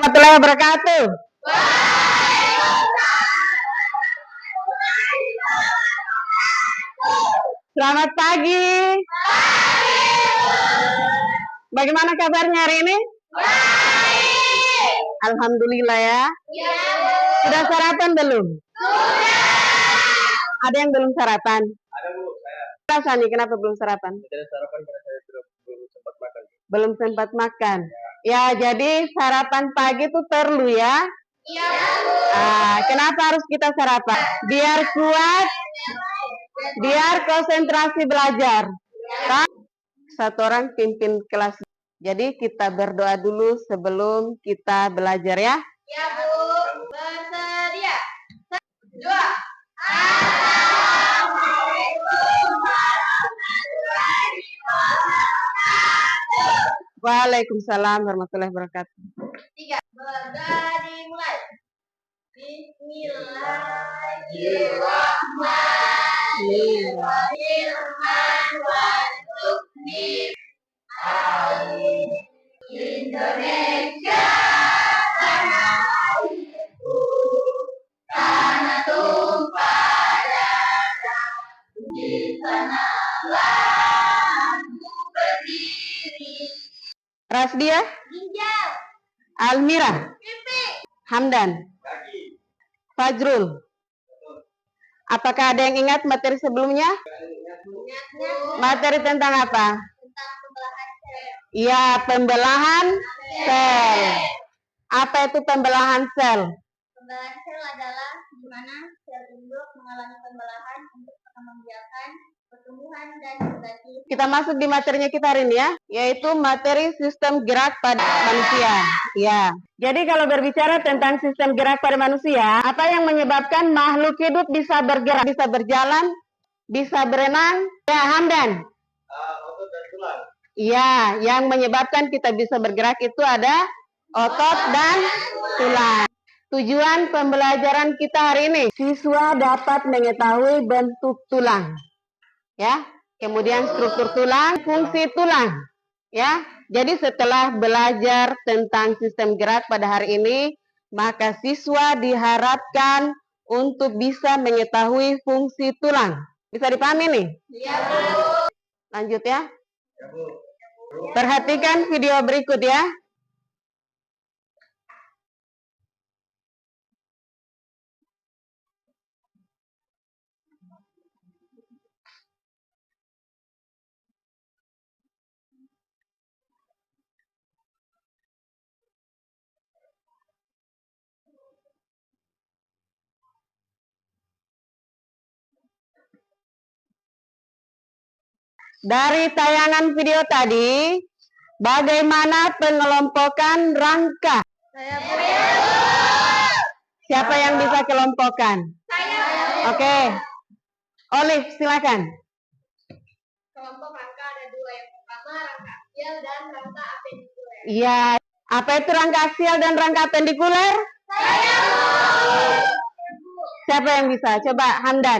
Warahmatullahi wabarakatuh. Selamat pagi. Bagaimana kabarnya hari ini? Baik. Alhamdulillah ya. Ya. Sudah sarapan belum? Sudah. Ada yang belum sarapan? Ada Bu, saya. Rasa nih kenapa belum sarapan? Tidak sarapan karena saya belum sempat makan. Belum sempat makan. Ya, jadi sarapan pagi itu perlu ya. Iya, Bu. Kenapa harus kita sarapan? Biar kuat, biar konsentrasi belajar. Kan? Satu orang pimpin kelas. Jadi kita berdoa dulu sebelum kita belajar ya. Ya, Bu. Bersedia. 2. Assalamualaikum warahmatullahi wabarakatuh. Waalaikumsalam warahmatullahi wabarakatuh. 3. Berdoa dimulai. Bismillahirrahmanirrahim. Indonesia tanah airku, tanah tumpah darah, di sanalah ku berdiri. Rasdia, Ginjal, Almira, Pipi, Hamdan, Kaki, Fajrul. Apakah ada yang ingat materi sebelumnya? Materi tentang apa? Tentang pembelahan sel. Iya, pembelahan sel. Apa itu pembelahan sel? Pembelahan sel adalah di mana sel induk mengalami pembelahan untuk pengembangan, pertumbuhan dan mutasi. Kita masuk di materinya kita hari ini ya, yaitu materi sistem gerak pada manusia. Ya. Jadi kalau berbicara tentang sistem gerak pada manusia, apa yang menyebabkan makhluk hidup bisa bergerak, bisa berjalan, bisa berenang? Ya, Hamdan. Otot dan tulang. Iya, yang menyebabkan kita bisa bergerak itu ada otot dan tulang. Tujuan pembelajaran kita hari ini, siswa dapat mengetahui bentuk tulang, ya, kemudian struktur tulang, fungsi tulang, ya. Jadi setelah belajar tentang sistem gerak pada hari ini, maka siswa diharapkan untuk bisa mengetahui fungsi tulang. Bisa dipahami nih? Iya, Bu. Lanjut ya. Ya, Bu. Perhatikan video berikut ya. Dari tayangan video tadi, bagaimana pengelompokan rangka? Saya, Bu. Siapa yang bisa kelompokkan? Saya. Oke. Olive, silakan. Kelompok rangka ada 2. Yang pertama rangka aksial dan rangka apendikuler. Iya. Apa itu rangka aksial dan rangka apendikuler? Saya, Bu. Siapa yang bisa? Coba Hamdan.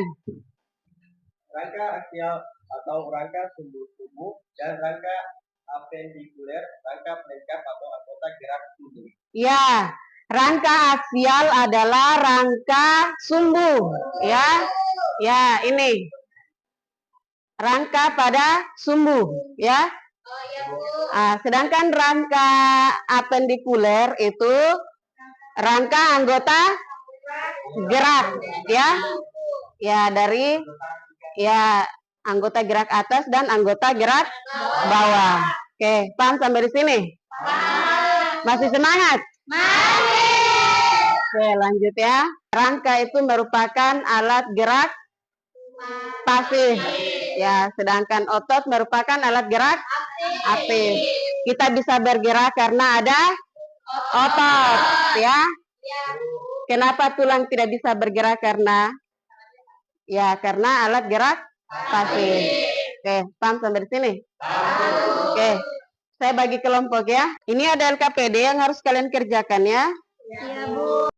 Rangka aksial atau rangka sumbu-sumbu dan rangka apendikuler, rangka pelengkap atau anggota gerak tubuh. Ya, rangka aksial adalah rangka sumbu, ya. Ya, ini rangka pada sumbu, ya. Sedangkan rangka apendikuler itu rangka anggota gerak, ya. Ya, dari ya anggota gerak atas dan anggota gerak bawah. Oke, paham sampai di sini? Masih semangat? Masih. Oke, lanjut ya. Rangka itu merupakan alat gerak pasif. Ya, sedangkan otot merupakan alat gerak aktif. Kita bisa bergerak karena ada otot, ya. Kenapa tulang tidak bisa bergerak? Karena alat gerak pasif. Oke, paham sampai di sini? Oke, saya bagi kelompok ya. Ini ada LKPD yang harus kalian kerjakan ya. Iya, Bu.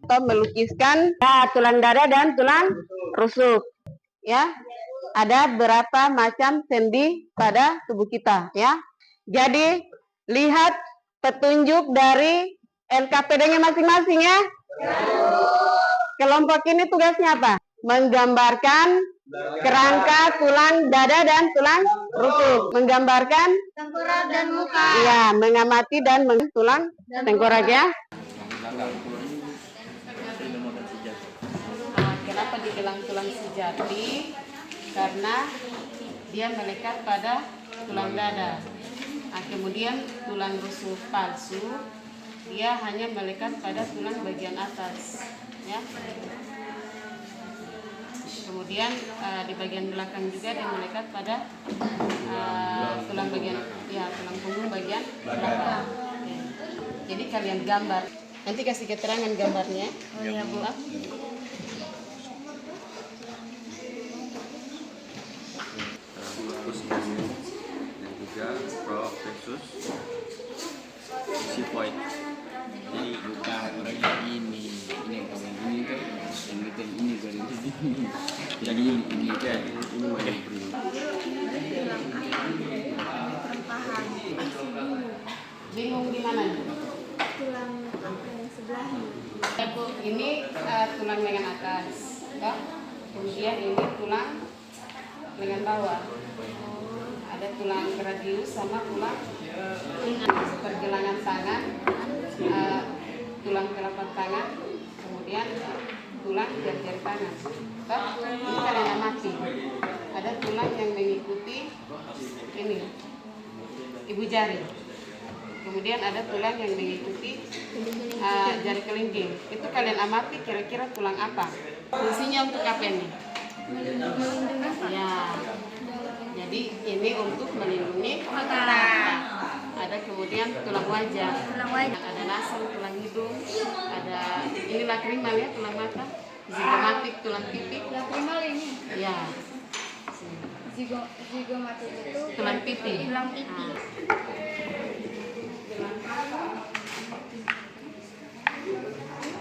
Atau melukiskan tulang dada dan tulang rusuk. Ya, ada berapa macam sendi pada tubuh kita ya. Jadi lihat petunjuk dari LKPD-nya masing-masing ya. Kelompok ini tugasnya apa? Menggambarkan kerangka, tulang dada dan tulang rusuk. Menggambarkan Tengkorak dan muka. ya, mengamati dan tulang tengkorak ya. Kenapa dibilang tulang sejati? Karena dia melekat pada tulang dada. Kemudian tulang rusuk palsu dia hanya melekat pada tulang bagian atas, ya. Kemudian di bagian belakang juga dia melekat pada tulang bagian, ya, tulang punggung bagian belakang. Oke. Jadi kalian gambar. Nanti kasih keterangan gambarnya. Oh iya Bu. Dan juga Prof. Versus si point. Jadi bukan orangnya ini kalau ini tuh yang itu ini kalau ini. Jadi ini kan ini mana Bingung di mana? Tulang yang sebelah Ini tulang lengan atas, ya. Kemudian ini tulang lengan bawah. Ada tulang radius sama tulang pergelangan tangan, tulang telapak tangan, kemudian tulang jari-jari tangan. Ini kalian amati. Ada tulang yang mengikuti ini ibu jari. Kemudian ada tulang yang mengikuti jari kelingking. Itu kalian amati kira-kira tulang apa? Fungsinya untuk apa ini? Ya. Jadi ini untuk melindungi mata. Ada kemudian tulang wajah. Ada nasal, tulang hidung. Ada ini lakrimal ya, tulang mata. Zigomatik, tulang pipi. Lakrimal ini. Ya. Zigomatik itu Tulang pipi. tulang pipi.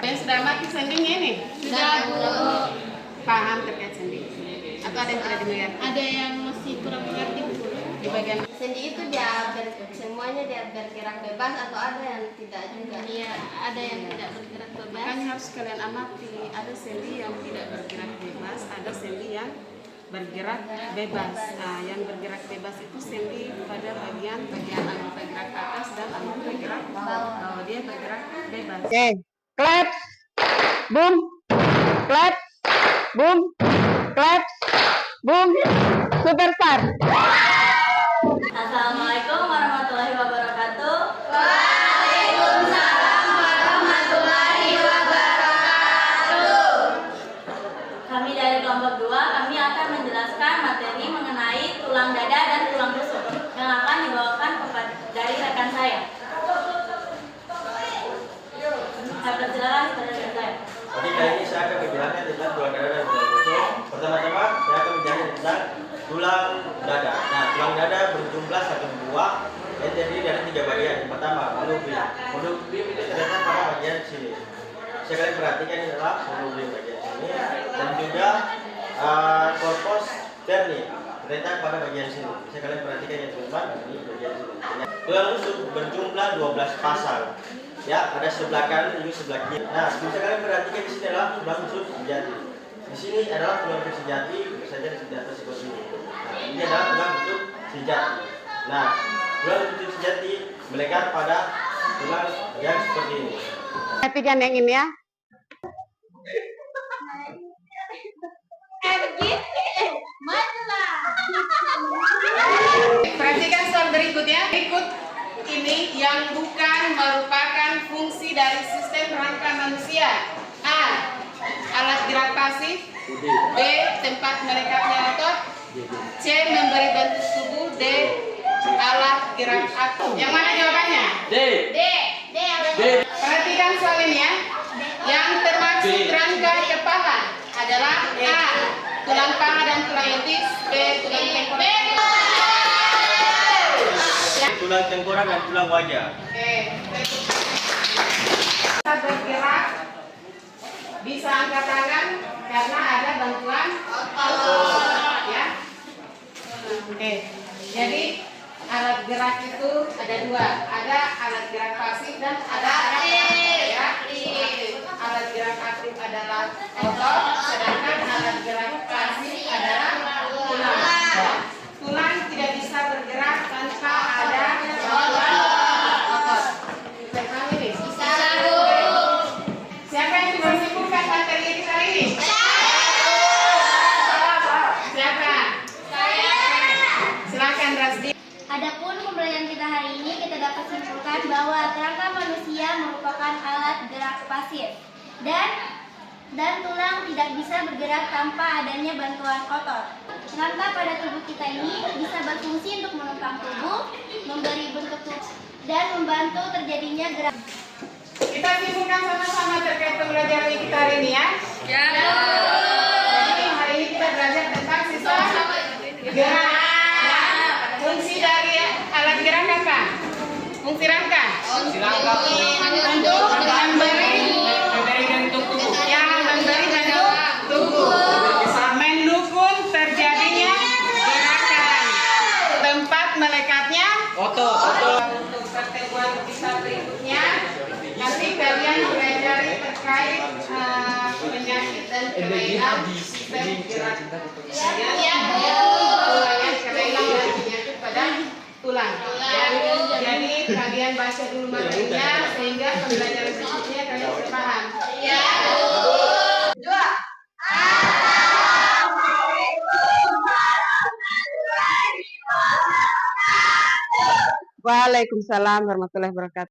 Yang sudah mati sendinya ini? Sudah Bu. Paham terkait sendi? Atau ada yang tidak dengar? Ada yang masih kurang mengerti Bu. Di bagian Sendi itu dia semuanya dia bergerak bebas atau ada yang tidak juga? Iya, ada yang tidak bergerak bebas. makanya harus kalian amati. Ada sendi yang tidak bergerak bebas, ada sendi yang bergerak bebas. Nah, yang bergerak bebas itu sendi pada bagian anggota gerak atas dan anggota gerak bawah. Dia bergerak bebas. Oke, clap, boom, clap, boom, clap, boom, superstar. Assalamualaikum warahmatullahi wabarakatuh. Kami dari kelompok 2, kami akan menjelaskan materi mengenai tulang dada dan tulang rusuk yang akan dibawakan dari rekan saya. Saya persilakan kepada rekan saya. Jadi kali ini saya akan menjelaskan tentang tulang dada dan tulang rusuk. Pertama-tama saya akan menjelaskan tentang tulang dada. Nah, tulang dada berjumlah 1 buah yang terdiri dari 3 bagian. Yang pertama, monoblim. Monoblim itu terletak pada bagian sini. Saya kalian perhatikan ini adalah monoblim bagian sini dan juga korpus sterni terletak pada bagian sini. Saya kalian perhatikan ya teman-teman, ini bagian sini. Tulang rusuk berjumlah 12 pasang. Ya, ada sebelah kanan dan juga sebelah kiri. Nah, bisa kalian perhatikan di sini adalah tulang rusuk sejati. Di sini adalah tulang rusuk sejati, saja di atas seperti ini. Nah, ini adalah tulang rusuk sejati. Nah, tulang rusuk sejati melekat pada tulang yang seperti ini. Perhatikan yang ini ya. Perhatikan soal berikutnya. Berikut ini yang bukan merupakan fungsi dari sistem rangka manusia. A. Alat gerak pasif. B. Tempat melekatnya otot. C. Memberi bentuk tubuh. D. Alat gerak aktif. Yang mana jawabannya? D yang Perhatikan soal ini ya. Yang termaksud rangka kepala adalah A. Tulang paha dan tulang betis. B. Tulang tengkorak. Tulang tengkorak dan tulang wajah. Oke. Bisa bergerak, bisa angkat tangan karena ada bantuan otot, ya. Oke. Jadi alat gerak itu ada dua, ada alat gerak pasif dan ada alat gerak aktif. Alat gerak aktif adalah otot, sedangkan alat gerak pasif adalah tulang. Tulang tidak bisa bergerak tanpa ada otot. Bisa paham ini? Siapa yang sudah menyimpulkan materi kita hari ini? Siapa? Silakan Rasdi. Adapun pembelajaran kita hari ini, kita dapat simpulkan bahwa kerangka manusia merupakan alat gerak pasif dan tulang tidak bisa bergerak tanpa adanya bantuan otot. Kerangka pada tubuh kita ini bisa berfungsi untuk menopang tubuh, memberi bentuk tubuh, dan membantu terjadinya gerak. Kita simpulkan sama-sama terkait pembelajaran kita hari ini ya. Jadi hari ini kita belajar tentang sistem gerak. Fungsi dari alat gerak apa? Fungsi rangka. Untuk memberi bentuk tubuh. Mendukung terjadinya gerakan. Tempat melekatnya untuk pertemuan kita berikutnya. Nanti kalian pelajari terkait penyakit dan kelainan sistem gerak. Kelainan dan penyakit pada tulang. Jadi kalian baca dulu materinya sehingga pembelajaran berikutnya kalian bisa paham. Waalaikumsalam warahmatullahi wabarakatuh.